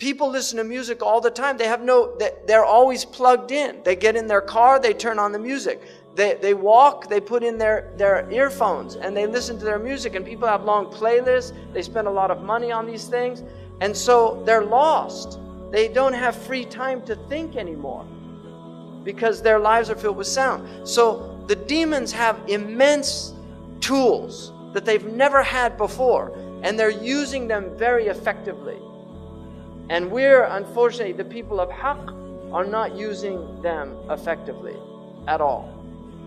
People listen to music all the time. They're always plugged in. They get in their car, they turn on the music. They walk, they put in their earphones and they listen to their music. And people have long playlists. They spend a lot of money on these things. And so they're lost. They don't have free time to think anymore because their lives are filled with sound. So the demons have immense tools that they've never had before, and they're using them very effectively. And we're, unfortunately, the people of Haqq are not using them effectively at all.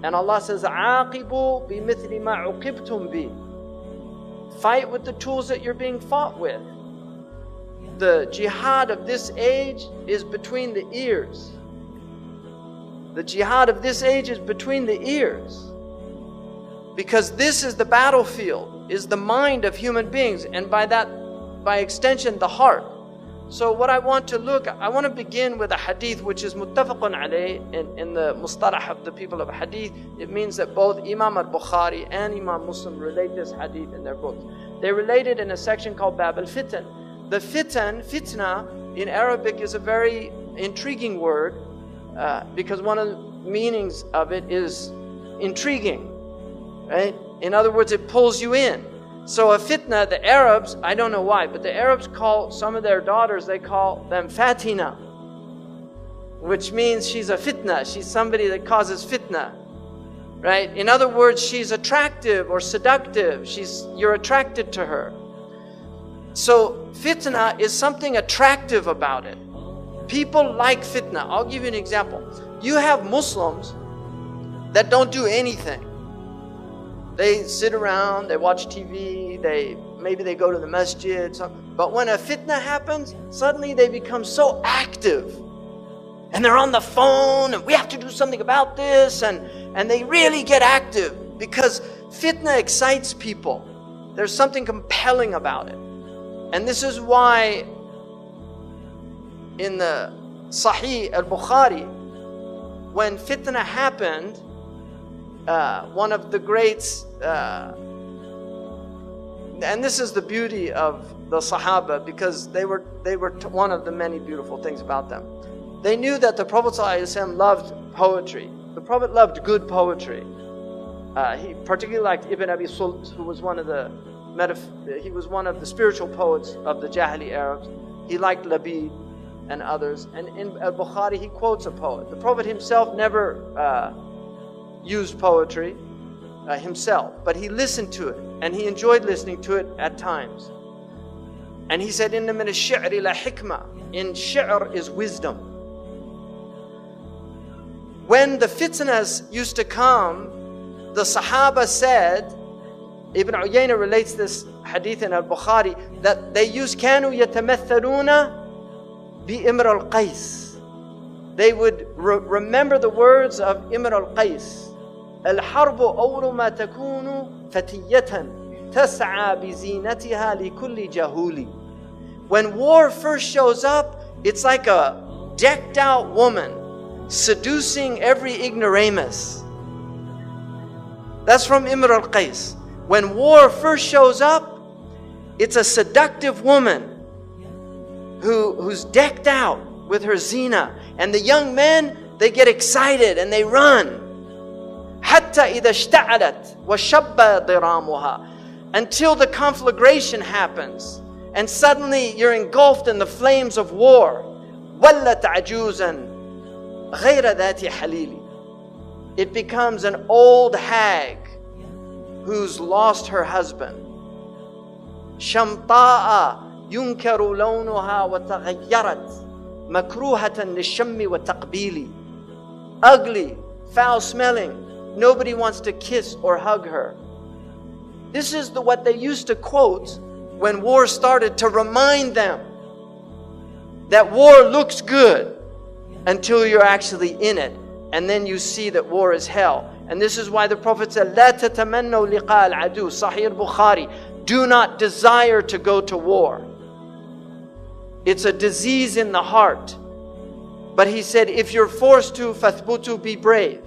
And Allah says, عَاقِبُوا بِمِثْلِ مَا عُقِبْتُمْ بِهِ. Fight with the tools that you're being fought with. The jihad of this age is between the ears. The jihad of this age is between the ears. Because this is the battlefield, is the mind of human beings, and by extension, the heart. So what I want to begin with a hadith which is muttafaqun alayh in the mustalah of the people of hadith. It means that both Imam al-Bukhari and Imam Muslim relate this hadith in their books. They relate it in a section called Bab al-Fitan. The fitna in Arabic is a very intriguing word because one of the meanings of it is intriguing, right? In other words, it pulls you in. So a fitna, the Arabs, I don't know why, but the Arabs call some of their daughters, they call them Fatina, which means she's a fitna. She's somebody that causes fitna, right? In other words, she's attractive or seductive. You're attracted to her. So fitna is something attractive about it. People like fitna. I'll give you an example. You have Muslims that don't do anything. They sit around, they watch TV, maybe they go to the masjid. But when a fitna happens, suddenly they become so active. And they're on the phone, and we have to do something about this. And they really get active because fitna excites people. There's something compelling about it. And this is why in the Sahih al-Bukhari, when fitna happened, one of the greats, and this is the beauty of the Sahaba, because they were one of the many beautiful things about them. They knew that the Prophet ﷺ loved poetry. The Prophet loved good poetry. He particularly liked Ibn Abi Sult, who was one of the spiritual poets of the Jahili Arabs. He liked Labid and others. And in al-Bukhari, he quotes a poet. The Prophet himself never used poetry himself, but he listened to it, and he enjoyed listening to it at times. And he said, "Inna min ash-shi'ri la hikmah." In shi'r is wisdom. When the fitnas used to come, the Sahaba said, Ibn Uyayna relates this hadith in al-Bukhari, that they used كانوا يتمثلون بإمر القيس. They would remember the words of Imr al-Qais. الحرب أول ما تكون فتية تسعى بزينتها لكل جهول. When war first shows up, it's like a decked out woman seducing every ignoramus. That's from Imr al-Qais. When war first shows up, it's a seductive woman who's decked out with her zina. And the young men, they get excited and they run. حتى إذا اشتعلت وشب ضرامها. Until the conflagration happens. And suddenly you're engulfed in the flames of war. ولت عجوزا غير ذات حليل. It becomes an old hag who's lost her husband. شمطاء ينكر لونها وتغيرت مكروهة للشم والتقبيل. Ugly, foul smelling. Nobody wants to kiss or hug her. This is what they used to quote when war started, to remind them that war looks good until you're actually in it. And then you see that war is hell. And this is why the Prophet said, لا تتمنوا لقاء العدو. Sahih al-Bukhari. Do not desire to go to war. It's a disease in the heart. But he said, if you're forced to, فَثْبُتُوا, be brave.